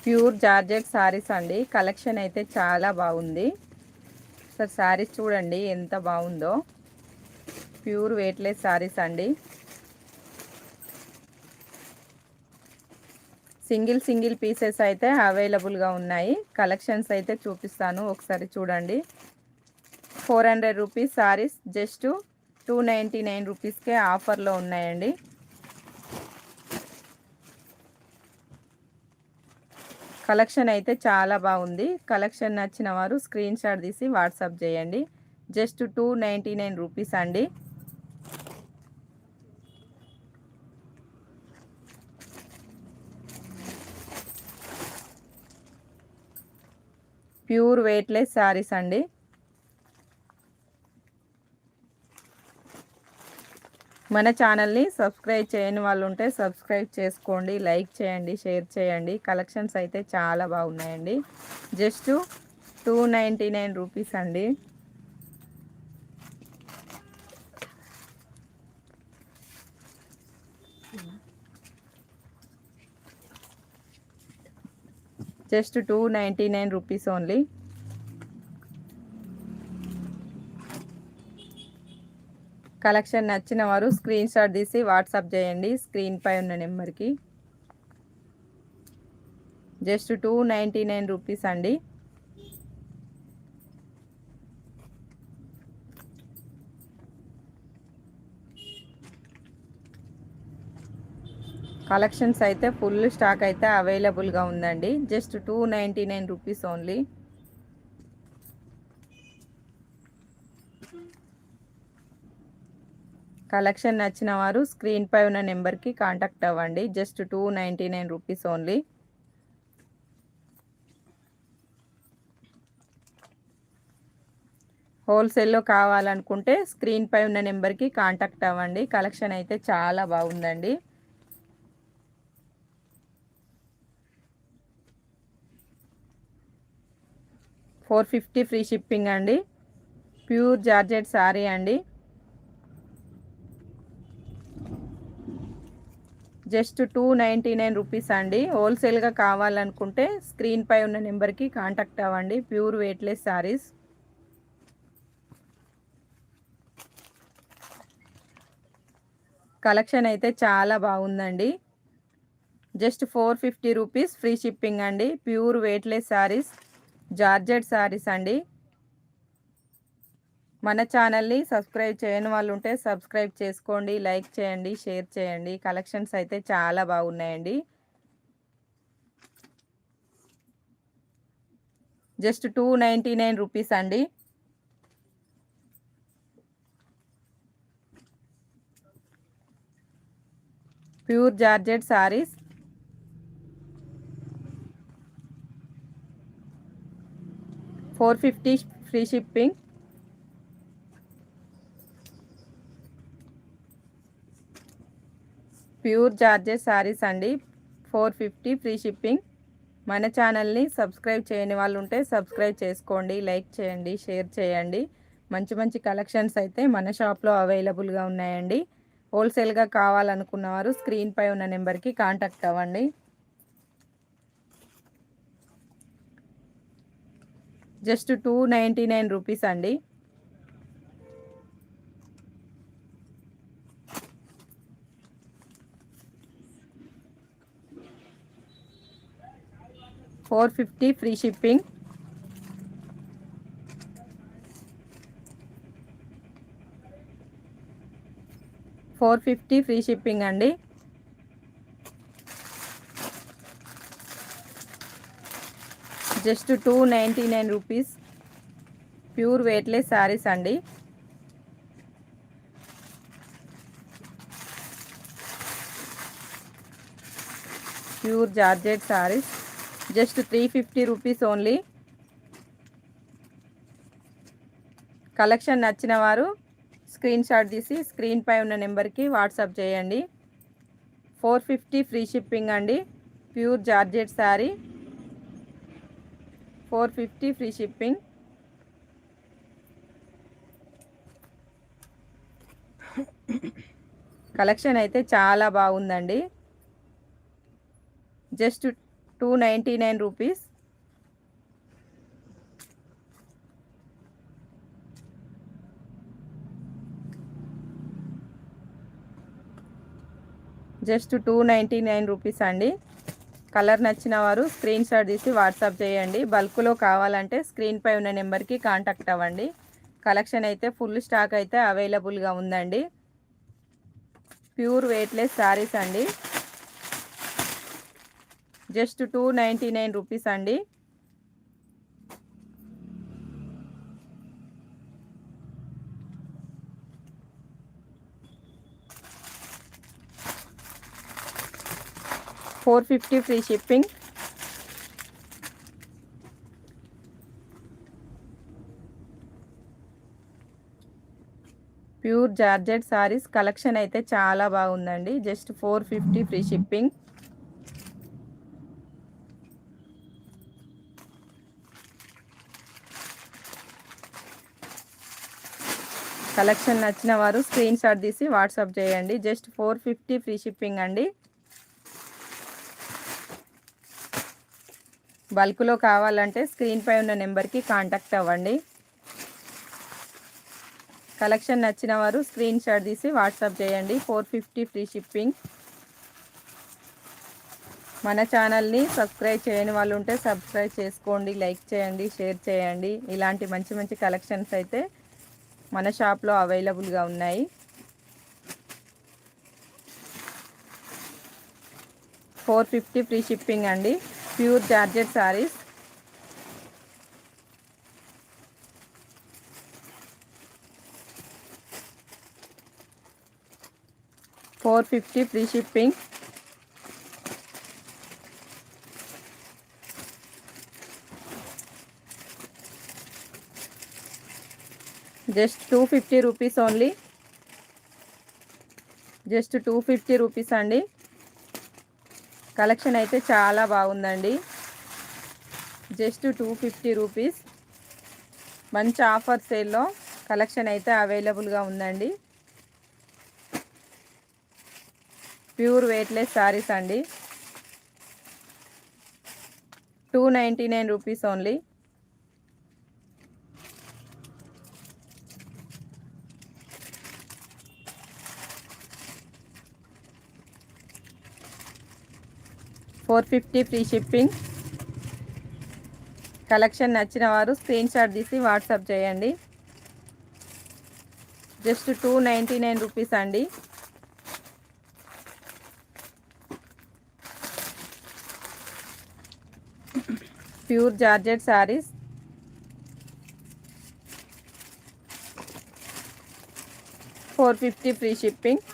Pure georgette saris అండి. Collection అయితే చాలా బాగుంది. సార్ శారీస్ చూడండి ఎంత బాగుందో. ప్యూర్ వెయిట్లెస్ శారీస్ అండి. సింగిల్ పీసెస్ అయితే అవైలబుల్గా ఉన్నాయి. కలెక్షన్స్ అయితే చూపిస్తాను, ఒకసారి చూడండి. 400 రూపీస్ శారీస్ జస్ట్ 299 రూపీస్కే ఆఫర్లో ఉన్నాయండి. కలెక్షన్ అయితే చాలా బాగుంది. కలెక్షన్ నచ్చిన వారు స్క్రీన్ షాట్ తీసి వాట్సాప్ చేయండి. జస్ట్ 299 రూపీస్ అండి. ప్యూర్ వెయిట్లెస్ శారీస్ అండి. మన ఛానల్ని సబ్స్క్రైబ్ చేయని వాళ్ళు ఉంటే సబ్స్క్రైబ్ చేసుకోండి, లైక్ చేయండి, షేర్ చేయండి. కలెక్షన్స్ అయితే చాలా బాగున్నాయండి. జస్ట్ 299 రూపీస్ అండి. Just 299 rupees only. కలెక్షన్ నచ్చిన వారు స్క్రీన్ షాట్ తీసి వాట్సాప్ చేయండి స్క్రీన్ పై ఉన్న నెంబర్కి. జస్ట్ 299 రూపీస్ అండి. కలెక్షన్స్ అయితే ఫుల్ స్టాక్ అయితే అవైలబుల్గా ఉందండి. Just 299 rupees only. కలెక్షన్ నచ్చిన వారు స్క్రీన్ పై ఉన్న నెంబర్కి కాంటాక్ట్ అవ్వండి. Just 299 rupees only. హోల్సేల్లో కావాలనుకుంటే స్క్రీన్ పై ఉన్న నెంబర్కి కాంటాక్ట్ అవ్వండి. కలెక్షన్ అయితే చాలా బాగుందండి. $450 ఫ్రీ షిప్పింగ్ అండి. ప్యూర్ జార్జెట్ శారీ అండి. జస్ట్ 299 రూపీస్ అండి. హోల్సేల్గా కావాలనుకుంటే స్క్రీన్ పై ఉన్న నెంబర్కి కాంటాక్ట్ అవ్వండి. Pure weightless saris. కలెక్షన్ అయితే చాలా బాగుందండి. జస్ట్ 450 రూపీస్ ఫ్రీ షిప్పింగ్ అండి. Pure weightless saris, georgette saris అండి. మన ఛానల్ని సబ్స్క్రైబ్ చేయని వాళ్ళు ఉంటే సబ్స్క్రైబ్ చేసుకోండి, లైక్ చేయండి, షేర్ చేయండి. కలెక్షన్స్ అయితే చాలా బాగున్నాయండి. జస్ట్ 299 రూపీస్ అండి. Pure georgette saris. $450 free shipping. Pure georgette saris అండి. 450 ఫ్రీ షిప్పింగ్. మన ఛానల్ని సబ్స్క్రైబ్ చేయని వాళ్ళు ఉంటే సబ్స్క్రైబ్ చేసుకోండి, లైక్ చేయండి, షేర్ చేయండి. మంచి మంచి కలెక్షన్స్ అయితే మన షాప్లో అవైలబుల్గా ఉన్నాయండి. హోల్సేల్గా కావాలనుకున్నవారు స్క్రీన్ పై ఉన్న నెంబర్కి కాంటాక్ట్ అవ్వండి. జస్ట్ 299 రూపీస్ అండి. $450 ఫ్రీ షిప్పింగ్. $450 ఫ్రీ షిప్పింగ్ అండి. Just 299 rupees. Pure weightless saris అండి. Pure georgette saris. Just 350 rupees only. Collection నచ్చిన వారు స్క్రీన్ షాట్ తీసి స్క్రీన్ పై ఉన్న నెంబర్కి వాట్సాప్ చేయండి. 450 ఫ్రీ షిప్పింగ్ అండి. Pure georgette sari. 450 free shipping. Collection అయితే చాలా బాగుందండి. Just 299 rupees. జస్ట్ 299 రూపీస్ అండి. కలర్ నచ్చిన వారు స్క్రీన్ షాట్ తీసి వాట్సాప్ చేయండి. బల్క్లో కావాలంటే స్క్రీన్ పై ఉన్న నెంబర్కి కాంటాక్ట్ అవ్వండి. కలెక్షన్ అయితే ఫుల్ స్టాక్ అయితే అవైలబుల్గా ఉందండి. ప్యూర్ వెయిట్లెస్ శారీస్ అండి. జస్ట్ 299 రూపీస్ అండి. $450 free shipping. Pure georgette saris collection అయితే చాలా బాగుందండి. Just 450 free shipping. కలెక్షన్ నచ్చిన వారు స్క్రీన్ షాట్ తీసి వాట్సాప్ చేయండి. జస్ట్ 450 ఫ్రీ షిప్పింగ్ అండి. బల్క్లో కావాలంటే స్క్రీన్ పై ఉన్న నెంబర్కి కాంటాక్ట్ అవ్వండి. కలెక్షన్ నచ్చిన వారు స్క్రీన్ షాట్ తీసి వాట్సాప్ చేయండి. 450 ఫ్రీ షిప్పింగ్. మన ఛానల్ని సబ్స్క్రైబ్ చేయని వాళ్ళు ఉంటే సబ్స్క్రైబ్ చేసుకోండి, లైక్ చేయండి, షేర్ చేయండి. ఇలాంటి మంచి మంచి కలెక్షన్స్ అయితే మన షాప్లో అవైలబుల్గా ఉన్నాయి. $450 ఫ్రీ షిప్పింగ్ అండి. Pure georgette saris. $450 free shipping. Just 250 rupees only. Just 250 rupees అండి. కలెక్షన్ అయితే చాలా బాగుందండి. Just 250 rupees. మంచి ఆఫర్ సేల్లో కలెక్షన్ అయితే అవైలబుల్గా ఉందండి. ప్యూర్ వెయిట్లెస్ శారీస్ అండి. 299 rupees only. $450 free shipping. Collection నచ్చిన వారు స్క్రీన్ షాట్ తీసి వాట్సాప్ చేయండి. జస్ట్ 299 రూపీస్ అండి. Pure georgette saris. $450 free shipping.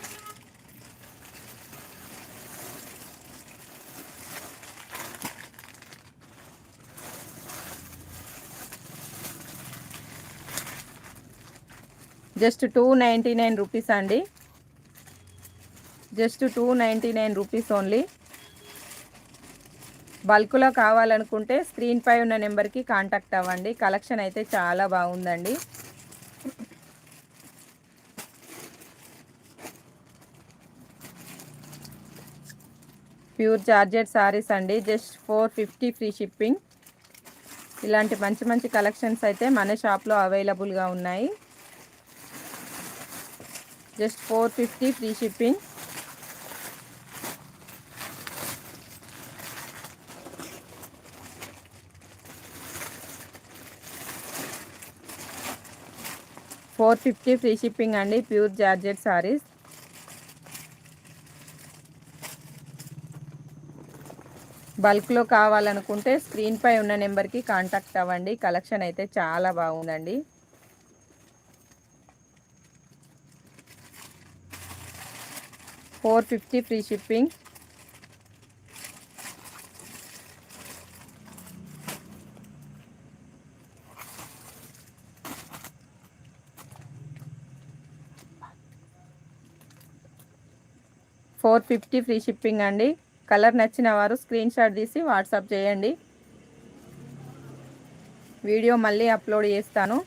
Just 299 rupees అండి. Just 299 rupees only. బల్క్లో కావాలనుకుంటే స్క్రీన్ పై ఉన్న నెంబర్కి కాంటాక్ట్ అవ్వండి. కలెక్షన్ అయితే చాలా బాగుందండి. ప్యూర్ జార్జెట్ సారీస్ అండి. Just 450 free shipping. ఇలాంటి మంచి మంచి కలెక్షన్స్ అయితే మన షాప్లో అవైలబుల్గా ఉన్నాయి. Just 450 free shipping. $450 free shipping అండి. Pure georgette saris. బల్క్లో కావాలనుకుంటే స్క్రీన్ పై ఉన్న నెంబర్కి కాంటాక్ట్ అవ్వండి. కలెక్షన్ అయితే చాలా బాగుందండి. $450 ఫ్రీ షిప్పింగ్. $450 ఫ్రీ షిప్పింగ్ అండి. కలర్ నచ్చిన వారు స్క్రీన్ షాట్ తీసి వాట్సాప్ చేయండి. వీడియో మళ్ళీ అప్లోడ్ చేస్తాను.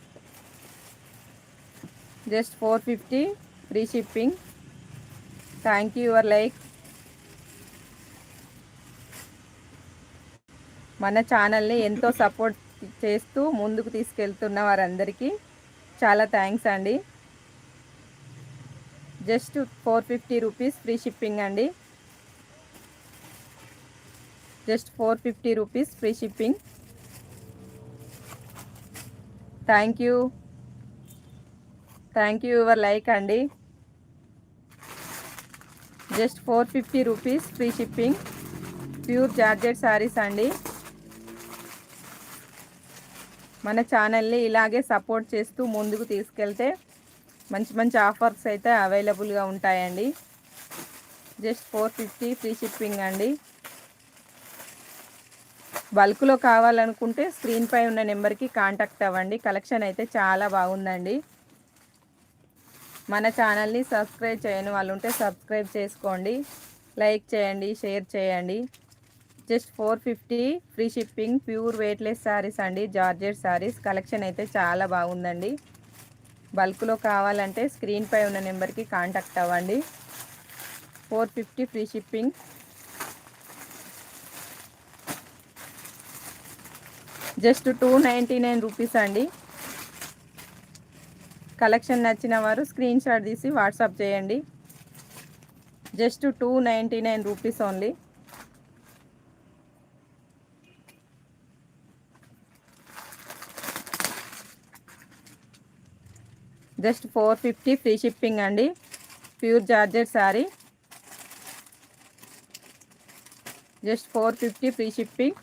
Just 450 free shipping. Thank you your like. మన ఛానల్ని ఎంతో సపోర్ట్ చేస్తూ ముందుకు తీసుకెళ్తున్న వారందరికీ చాలా థ్యాంక్స్ అండి. జస్ట్ 450 రూపీస్ ఫ్రీ షిప్పింగ్ అండి. Just 450 rupees free shipping. Thank you your like అండి. Just 450 rupees free shipping. Pure georgette saris అండి. మన ఛానల్ని ఇలాగే సపోర్ట్ చేస్తూ ముందుకు తీసుకెళ్తే మంచి మంచి ఆఫర్స్ అయితే అవైలబుల్గా ఉంటాయండి. జస్ట్ 450 ఫ్రీ షిప్పింగ్ అండి. బల్క్లో కావాలనుకుంటే స్క్రీన్పై ఉన్న నెంబర్కి కాంటాక్ట్ అవ్వండి. కలెక్షన్ అయితే చాలా బాగుందండి. మన ఛానల్ని సబ్స్క్రైబ్ చేయని వాళ్ళు ఉంటే సబ్స్క్రైబ్ చేసుకోండి, లైక్ చేయండి, షేర్ చేయండి. Just 450 free shipping. Pure weightless saris అండి, జార్జెట్ శారీస్. కలెక్షన్ అయితే చాలా బాగుందండి. బల్క్లో కావాలంటే స్క్రీన్పై ఉన్న నెంబర్కి కాంటాక్ట్ అవ్వండి. 450 ఫ్రీ షిప్పింగ్. జస్ట్ 299 రూపీస్ అండి. కలెక్షన్ నచ్చిన వారు స్క్రీన్ షాట్ తీసి వాట్సాప్ చేయండి. Just 299 rupees only. Just 450 free shipping అండి. Pure georgette sari. Just 450 free shipping.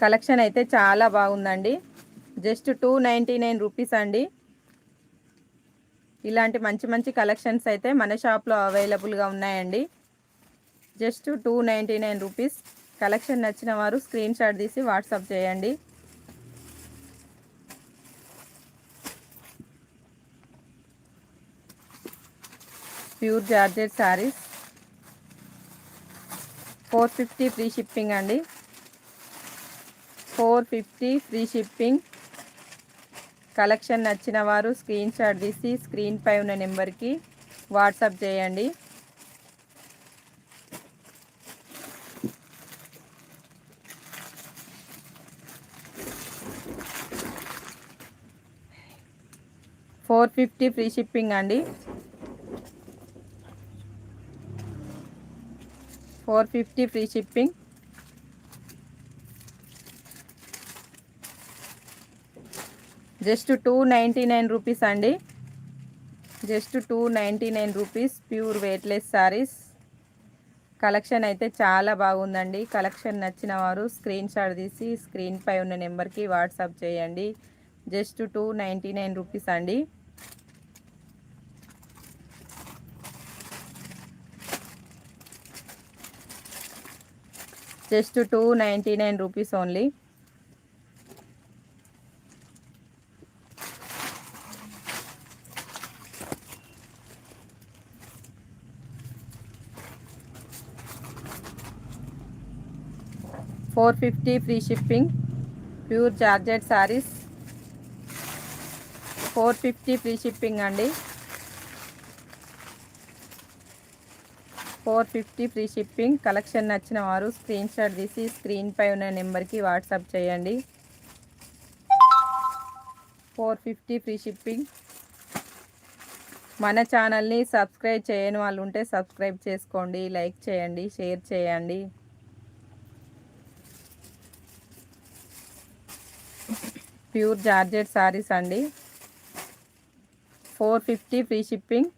Collection అయితే చాలా బాగుందండి. జస్ట్ 299 రూపీస్ అండి. ఇలాంటి మంచి మంచి కలెక్షన్స్ అయితే మన షాప్లో అవైలబుల్గా ఉన్నాయండి. Just 299 rupees. కలెక్షన్ నచ్చిన వారు స్క్రీన్ షాట్ తీసి వాట్సాప్ చేయండి. Pure georgette saris. 450 free shipping అండి. 450 ఫ్రీ షిప్పింగ్. కలెక్షన్ నచ్చిన వారు స్క్రీన్ షాట్ తీసి స్క్రీన్పై ఉన్న నెంబర్కి వాట్సాప్ చేయండి. $450 ఫ్రీ షిప్పింగ్ అండి. 450 ఫ్రీ షిప్పింగ్. జస్ట్ 299 రూపీస్ అండి. Just 299 rupees. Pure weightless saris. Collection అయితే చాలా బాగుందండి. కలెక్షన్ నచ్చిన వారు స్క్రీన్ షాట్ తీసి స్క్రీన్పై ఉన్న నెంబర్కి వాట్సాప్ చేయండి. జస్ట్ 299 రూపీస్ అండి. Just 299 rupees only. $450 free shipping. Pure georgette saris. 450 free shipping అండి. 450 ఫ్రీ షిప్పింగ్. కలెక్షన్ నచ్చిన వారు స్క్రీన్ షాట్ తీసి స్క్రీన్పై ఉన్న నెంబర్కి వాట్సాప్ చేయండి. 450 ఫ్రీ షిప్పింగ్. మన ఛానల్ని సబ్స్క్రైబ్ చేయని వాళ్ళు ఉంటే సబ్స్క్రైబ్ చేసుకోండి, లైక్ చేయండి, షేర్ చేయండి. ప్యూర్ జార్జెట్ శారీస్ అండి. 450 free shipping.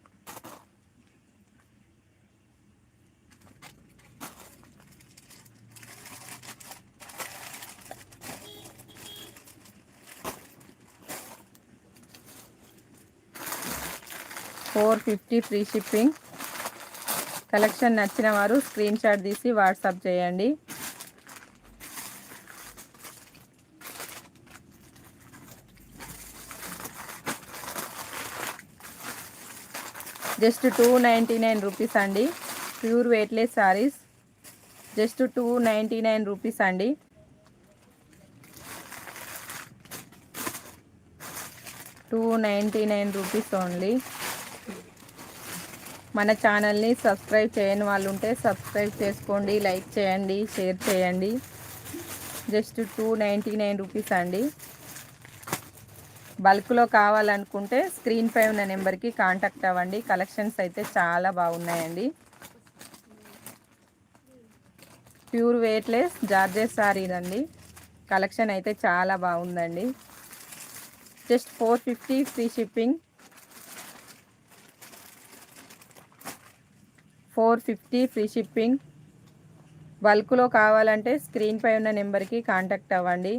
$450 free shipping. Collection నచ్చిన వారు స్క్రీన్ షాట్ తీసి వాట్సాప్ చేయండి. జస్ట్ 299 రూపీస్ అండి. Pure weightless saris. Just 299 rupees అండి. 299 రూపీస్ ఓన్లీ. మన ఛానల్ని సబ్స్క్రైబ్ చేయని వాళ్ళు ఉంటే సబ్స్క్రైబ్ చేసుకోండి, లైక్ చేయండి, షేర్ చేయండి. జస్ట్ 299 రూపీస్ అండి. బల్క్లో కావాలనుకుంటే స్క్రీన్ పై ఉన్న నెంబర్కి కాంటాక్ట్ అవ్వండి. కలెక్షన్స్ అయితే చాలా బాగున్నాయండి. ప్యూర్ వెయిట్లెస్ జార్జెట్ సారీ అండి. కలెక్షన్ అయితే చాలా బాగుందండి. Just 450 free shipping. 450 free shipping. బల్క్లో కావాలంటే స్క్రీన్ పై ఉన్న నెంబర్కి కాంటాక్ట్ అవ్వండి.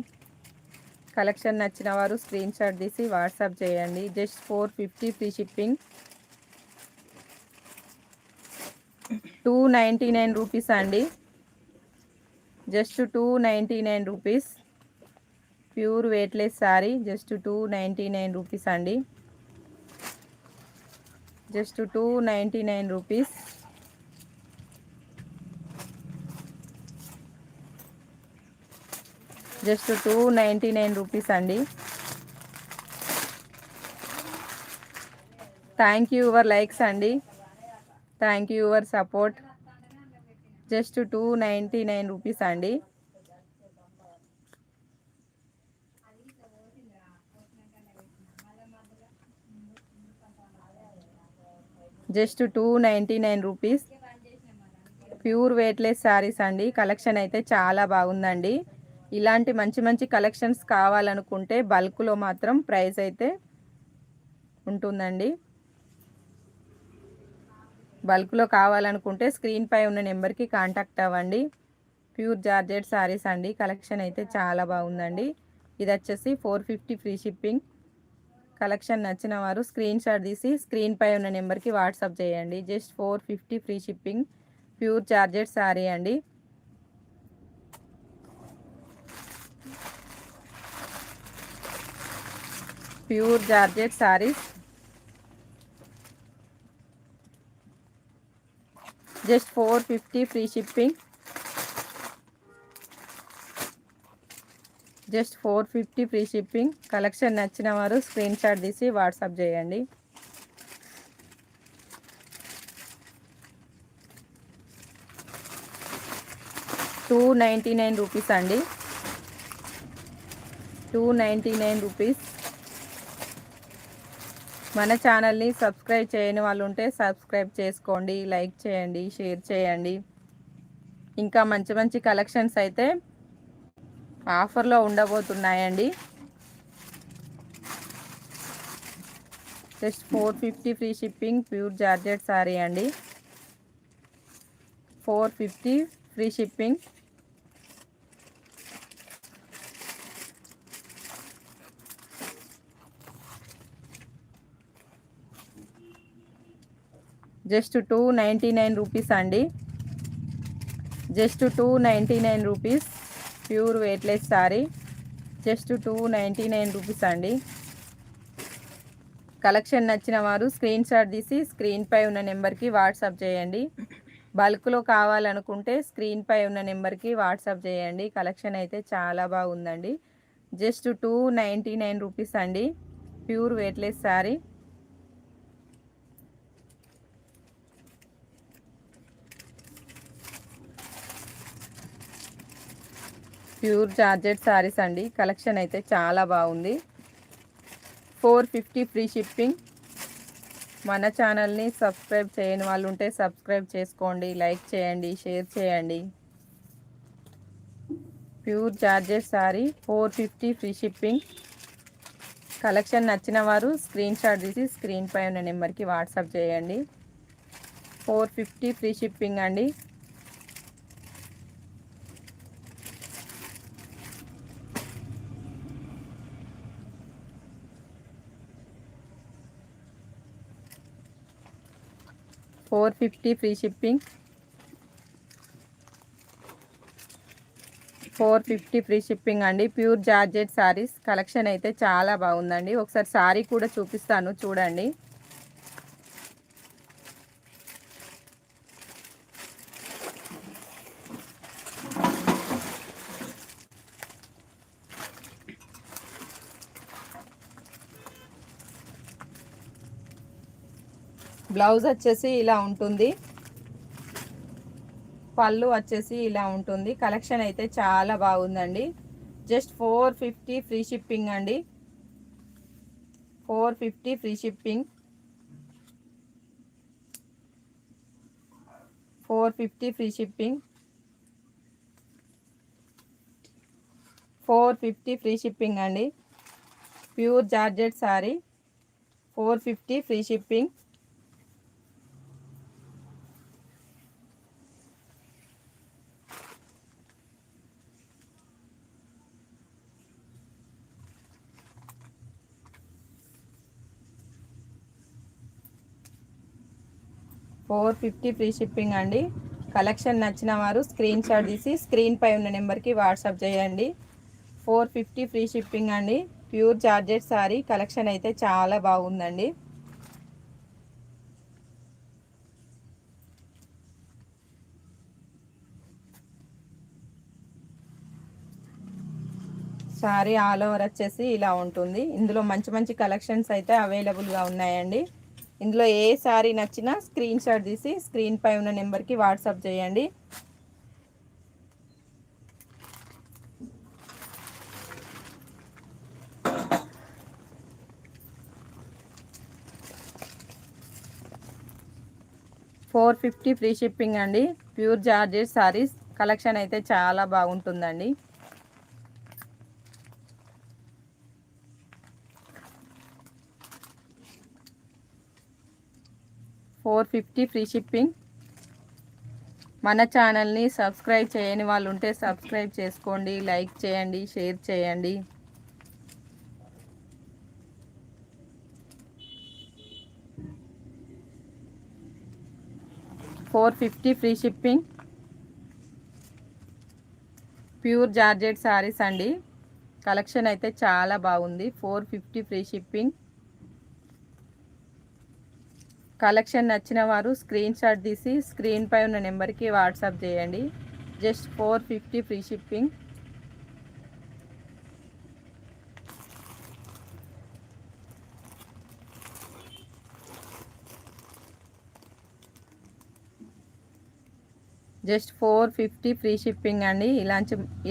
కలెక్షన్ నచ్చిన వారు స్క్రీన్ షాట్ తీసి వాట్సాప్ చేయండి. Just 450 free shipping. 299 రూపీస్ అండి. Just 299 rupees. Pure weightless sari. Just 299 rupees అండి. Just 299 rupees. జస్ట్ 299 రూపీస్ అండి. థ్యాంక్ యూ యువర్ లైక్స్ అండి. Thank you your support. Just 299 rupees అండి. Just 299 rupees. Pure weightless saris అండి. Collection అయితే చాలా బాగుందండి. ఇలాంటి మంచి మంచి కలెక్షన్స్ కావాలనుకుంటే బల్క్లో మాత్రం ప్రైస్ అయితే ఉంటుందండి. బల్క్లో కావాలనుకుంటే స్క్రీన్ పై ఉన్న నెంబర్కి కాంటాక్ట్ అవ్వండి. ప్యూర్ జార్జెట్ శారీస్ అండి. కలెక్షన్ అయితే చాలా బాగుందండి. ఇది వచ్చేసి 450 ఫ్రీ షిప్పింగ్. కలెక్షన్ నచ్చిన వారు స్క్రీన్ షాట్ తీసి స్క్రీన్ పై ఉన్న నెంబర్కి వాట్సాప్ చేయండి. Just 450 free shipping. Pure georgette sari అండి. Pure georgette saris. Just 450 free shipping. Just 450 free shipping. Collection నచ్చిన వారు స్క్రీన్ షాట్ తీసి వాట్సాప్ చేయండి. $299 రూపీస్ అండి. 299 రూపీస్. మన ఛానల్ని సబ్స్క్రైబ్ చేయని వాళ్ళు ఉంటే సబ్స్క్రైబ్ చేసుకోండి, లైక్ చేయండి, షేర్ చేయండి. ఇంకా మంచి మంచి కలెక్షన్స్ అయితే ఆఫర్లో ఉండబోతున్నాయండి. Just 450 free shipping. Pure georgette sari అండి. 450 ఫ్రీ షిప్పింగ్. జస్ట్ 299 రూపీస్ అండి. Just 299 rupees. Pure weightless sari. Just 299 rupees అండి. కలెక్షన్ నచ్చిన వారు స్క్రీన్ షాట్ తీసి స్క్రీన్ పై ఉన్న నెంబర్కి వాట్సాప్ చేయండి. బల్క్లో కావాలనుకుంటే స్క్రీన్ పై ఉన్న నెంబర్కి వాట్సాప్ చేయండి. కలెక్షన్ అయితే చాలా బాగుందండి. జస్ట్ 299 రూపీస్ అండి. Pure weightless sorry. Pure georgette saris అండి. కలెక్షన్ అయితే చాలా బాగుంది. 450 ఫ్రీ షిప్పింగ్. మన ఛానల్ని సబ్స్క్రైబ్ చేయని వాళ్ళు ఉంటే సబ్స్క్రైబ్ చేసుకోండి, లైక్ చేయండి, షేర్ చేయండి. Pure georgette sorry. 450 free shipping. Collection నచ్చిన వారు స్క్రీన్ షాట్ తీసి స్క్రీన్ పై ఉన్న నెంబర్కి వాట్సాప్ చేయండి. 450 ఫ్రీ షిప్పింగ్ అండి. $450 ఫ్రీ షిప్పింగ్. 450 ఫ్రీ షిప్పింగ్ అండి. Pure georgette saris. కలెక్షన్ అయితే చాలా బాగుందండి. ఒకసారి సారీ కూడా చూపిస్తాను చూడండి. బ్లౌజ్ వచ్చేసి ఇలా ఉంటుంది, పళ్ళు వచ్చేసి ఇలా ఉంటుంది. కలెక్షన్ అయితే చాలా బాగుందండి. జస్ట్ 450 ఫ్రీ షిప్పింగ్ అండి. 450 free shipping. 450 free shipping. 450 free shipping అండి. Pure georgette sari 450 free shipping. $450 free shipping అండి. కలెక్షన్ నచ్చిన వారు స్క్రీన్ షాట్ తీసి స్క్రీన్ పై ఉన్న నెంబర్కి వాట్సాప్ చేయండి. 450 ఫ్రీ షిప్పింగ్ అండి. ప్యూర్ జార్జెట్ శారీ కలెక్షన్ అయితే చాలా బాగుందండి. శారీ ఆల్ ఓవర్ వచ్చేసి ఇలా ఉంటుంది. ఇందులో మంచి మంచి కలెక్షన్స్ అయితే అవైలబుల్గా ఉన్నాయండి. ఇందులో ఏ శారీ నచ్చినా స్క్రీన్ షాట్ తీసి స్క్రీన్ పై ఉన్న నెంబర్కి వాట్సాప్ చేయండి. $450 ఫ్రీ షిప్పింగ్ అండి. ప్యూర్ జార్జెట్ శారీస్ కలెక్షన్ అయితే చాలా బాగుంటుందండి. $450 ఫ్రీ షిప్పింగ్. మన ఛానల్ని సబ్స్క్రైబ్ చేయని వాళ్ళు ఉంటే సబ్స్క్రైబ్ చేసుకోండి, లైక్ చేయండి, షేర్ చేయండి. $450 free shipping. Pure georgette saris అండి. కలెక్షన్ అయితే చాలా బాగుంది. $450 ఫ్రీ షిప్పింగ్. కలెక్షన్ నచ్చిన వారు స్క్రీన్ షాట్ తీసి స్క్రీన్ పై ఉన్న నెంబర్కి వాట్సాప్ చేయండి. Just $450 free shipping. Just $450 free shipping అండి.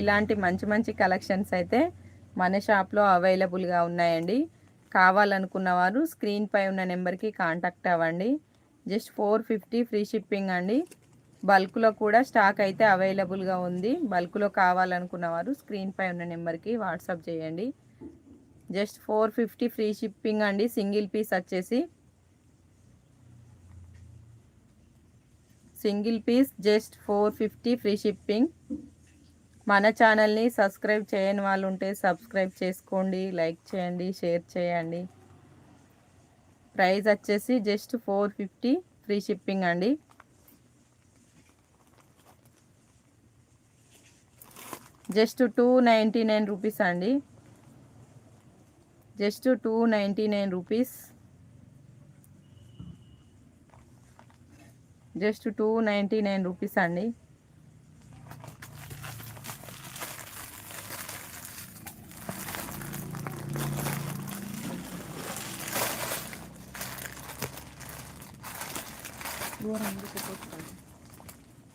ఇలాంటి మంచి మంచి కలెక్షన్స్ అయితే మన షాప్లో అవైలబుల్గా ఉన్నాయండి. కావాలనుకున్న వారు స్క్రీన్ పై ఉన్న నెంబర్కి కాంటాక్ట్ అవ్వండి. జస్ట్ $450 ఫ్రీ షిప్పింగ్ అండి. బల్క్లో కూడా స్టాక్ అయితే అవైలబుల్గా ఉంది. బల్క్లో కావాలనుకున్న వారు స్క్రీన్ పై ఉన్న నెంబర్కి వాట్సాప్ చేయండి. జస్ట్ $450 ఫ్రీ షిప్పింగ్ అండి. సింగిల్ పీస్ వచ్చేసి single piece just $450 free shipping. మన ఛానల్ని సబ్స్క్రైబ్ చేయని వాళ్ళు ఉంటే సబ్స్క్రైబ్ చేసుకోండి, లైక్ చేయండి, షేర్ చేయండి. ప్రైస్ వచ్చేసి జస్ట్ $450 ఫ్రీ షిప్పింగ్ అండి. జస్ట్ $299 అండి. జస్ట్ $299. జస్ట్ $299 అండి.